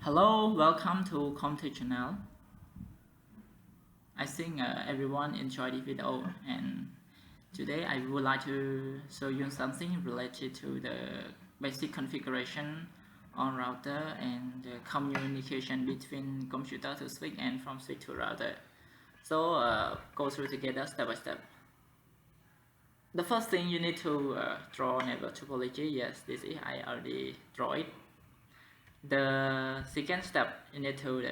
Hello, welcome to Comtech channel. I think everyone enjoyed the video, and today I would like to show you something related to the basic configuration on router and the communication between computer to switch and from switch to router. So go through together step by step. The first thing you need to draw network topology. Yes, this is I already draw it. The second step, you need to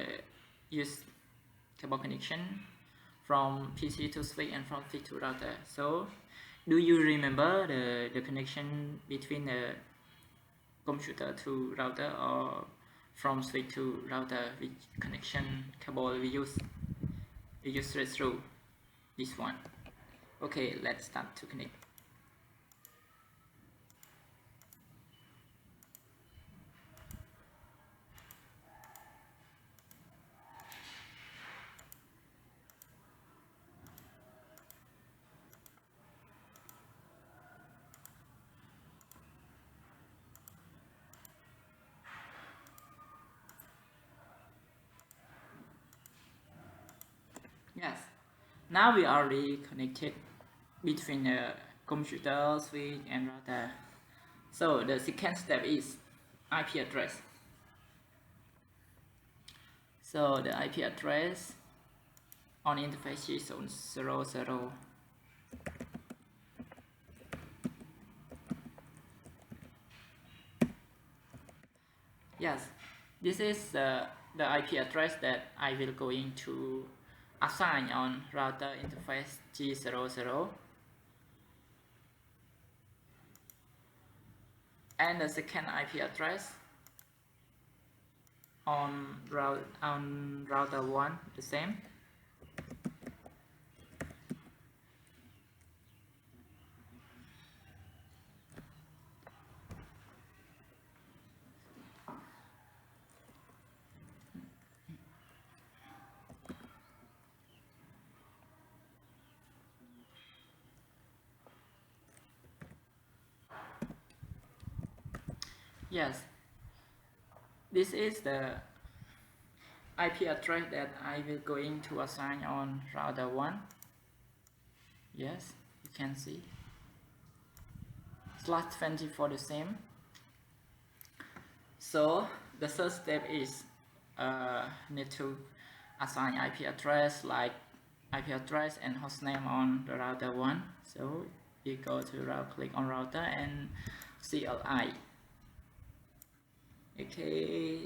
use cable connection from PC to switch and from switch to router. So do you remember the connection between the computer to router or from switch to router? Which connection cable we use? We use straight through this one. Okay, let's start to connect. Yes, now we already connected between the computer, switch and router. So the second step is IP address. So the IP address on interface is on 00. Yes, this is the IP address that I will going to assign on router interface G00. And the second IP address on router 1, the same. Yes, this is the IP address that I will going to assign on router 1. Yes, you can see /24 the same. So the third step is need to assign IP address like IP address and hostname on the router 1. So you go to click on router and CLI. Okay,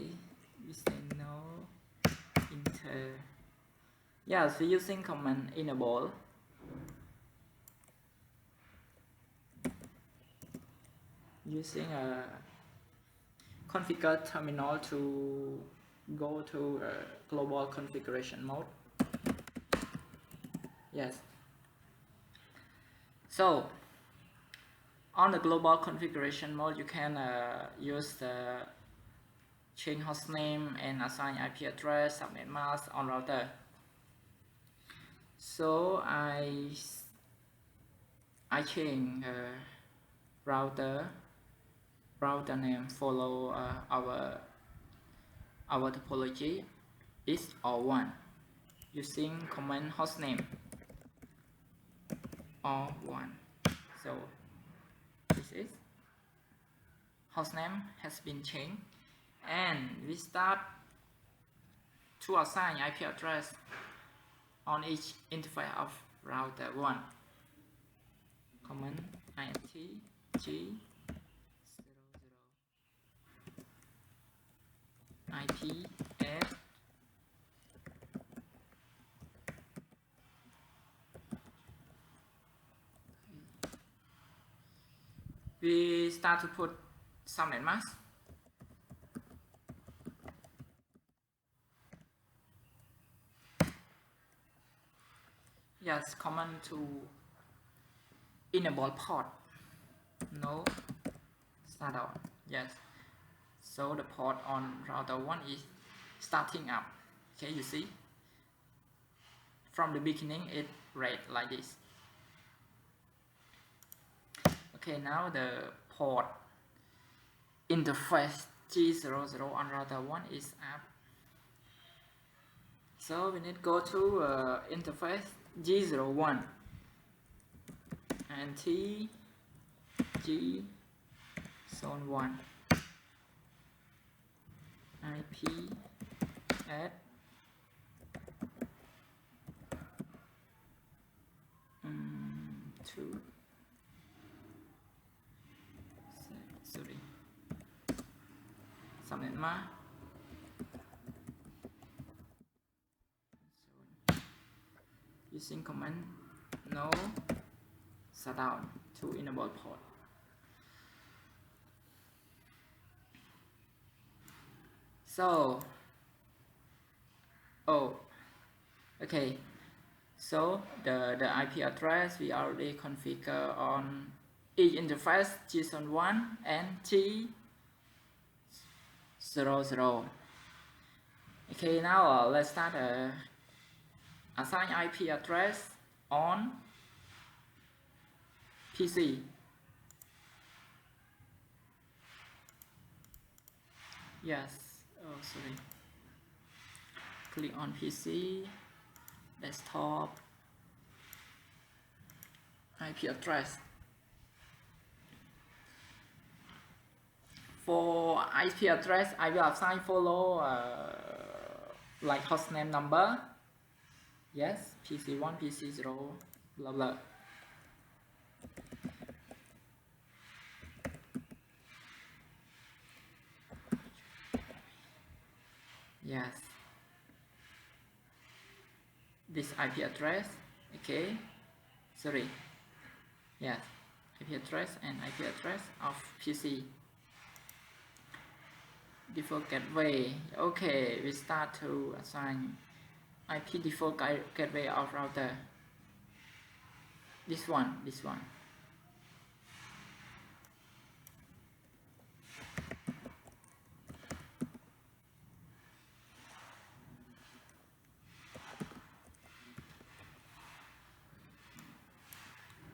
we say no, enter. Yeah, so using command enable. Using a configure terminal to go to global configuration mode. Yes. So on the global configuration mode, you can use the change hostname and assign IP address, subnet mask on router. So I change router name follow our topology is all1 using command hostname all1. So this is hostname has been changed, and we start to assign IP address on each interface of router 1. Command int g 00 IP at we start to put subnet mask. Yes, command to enable port. No, start on. Yes, so the port on router 1 is starting up. Okay, you see from the beginning it read like this. Okay, now the port interface G00 on router 1 is up. So we need to go to interface G01 and T G zone 1 IP at 2 sorry something mà using command no shutdown to enable port. So okay, so the IP address we already configure on each interface G01 and G00. Okay, now let's start assign IP address on PC. Yes, oh sorry, click on PC, desktop, IP address. For IP address, I will assign follow like hostname number. Yes, PC1, PC0, blah blah. Yes, this IP address. Okay, sorry. Yes, IP address and IP address of PC. Default gateway. Okay, we start to assign IP default gateway of router. This one.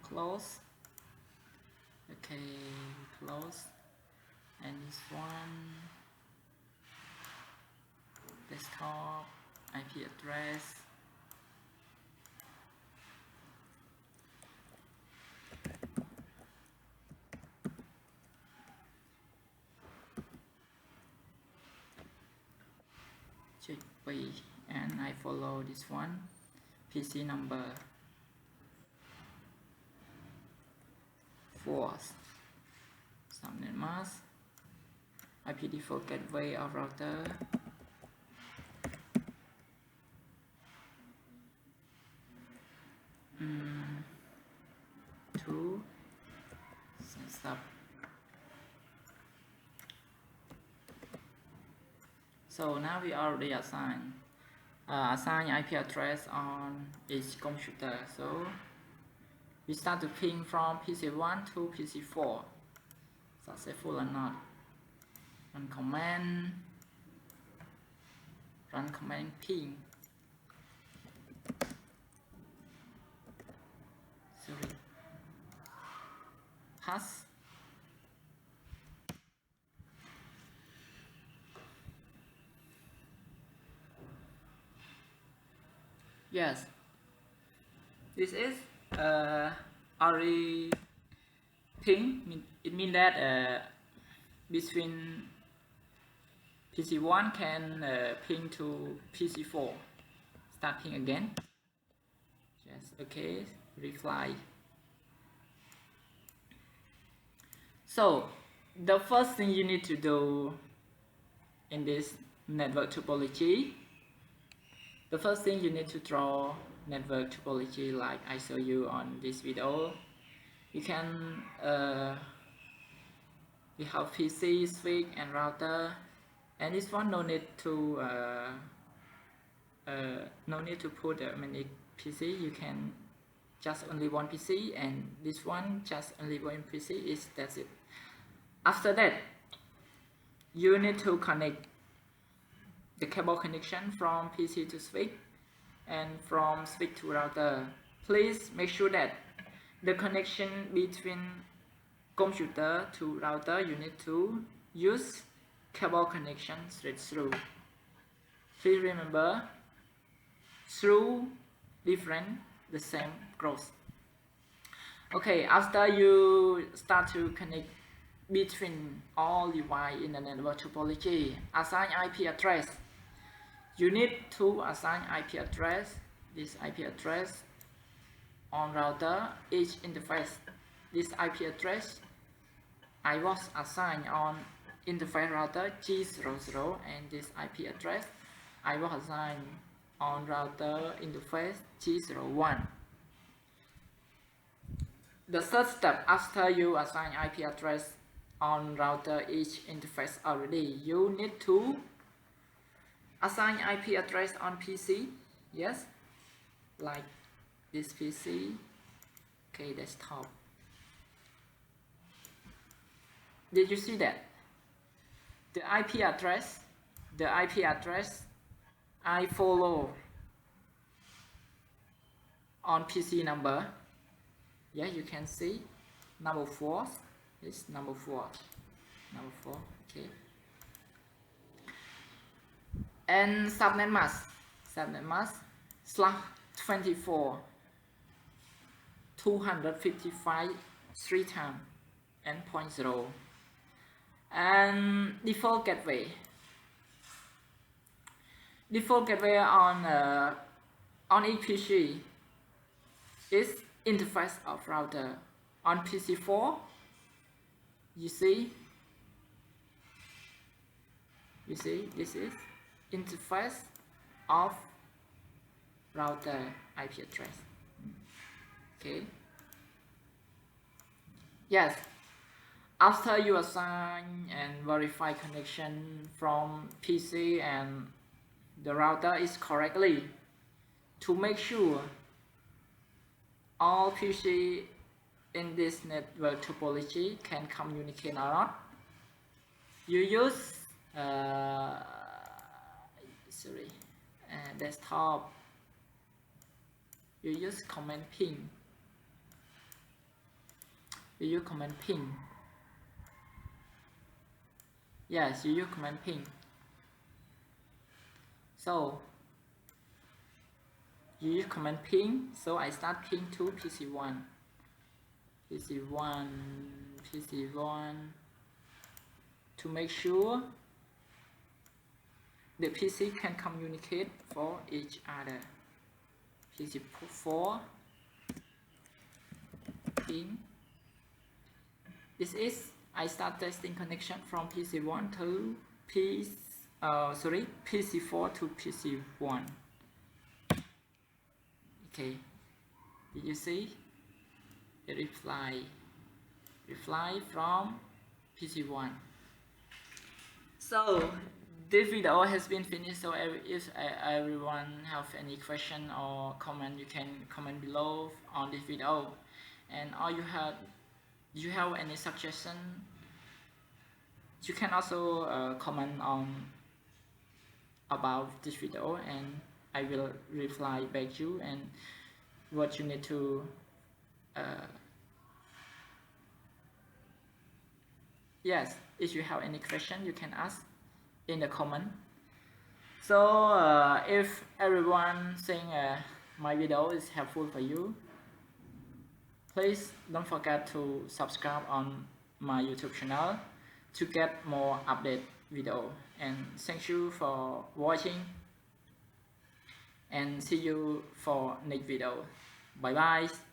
Close. Okay, close. And this one, desktop, IP address. Check P and I follow this one. PC number 4. Subnet mask. IP default gateway of router. Two. Stop. So now we already assign IP address on each computer. So we start to ping from PC1 to PC4. Successful or not? Run command ping. Sorry. Pass. Yes, this is already ping. It means that between PC1 can ping to PC4. Start ping again. Yes, okay, reply. So the first thing you need to do in this network topology, the first thing you need to draw network topology like I show you on this video. You can we have PC, switch and router, and this one no need to put many PC. You can just only one PC, and this one just only one PC. That's it. After that, you need to connect the cable connection from PC to switch and from switch to router. Please make sure that the connection between computer to router you need to use cable connection straight through. Please remember, through different, the same growth. Okay, after you start to connect between all devices in the network topology, assign IP address. You need to assign IP address, this IP address on router each interface. This IP address I was assigned on interface router G00, and this IP address I was assigned on router interface G01. The third step, after you assign IP address on router each interface already, you need to assign IP address on PC. Yes, like this PC. Okay, desktop. Did you see that? The IP address I follow on PC number. Yeah, you can see number 4 is number 4. Okay. And subnet mask /24 255 3 times endpoint 0. And default gateway on each PC is interface of router. On PC4, you see this is interface of router IP address. Okay. Yes, after you assign and verify connection from PC and the router is correctly, to make sure all PC in this network topology can communicate or not, you use desktop. You use command ping. Yes, you use command ping. So you use command ping. So I start ping to PC1 to make sure the PC can communicate for each other. PC4 ping. This is I start testing connection from PC1 to PC4 to PC1. Okay, did you see the reply from PC1? So this video has been finished. So if everyone have any question or comment, you can comment below on this video. And you have any suggestion, you can also comment on about this video, and I will reply back you and what you need to yes, if you have any question, you can ask in the comment. So if everyone think my video is helpful for you, please don't forget to subscribe on my YouTube channel to get more update video. And thank you for watching, and see you for next video. Bye bye.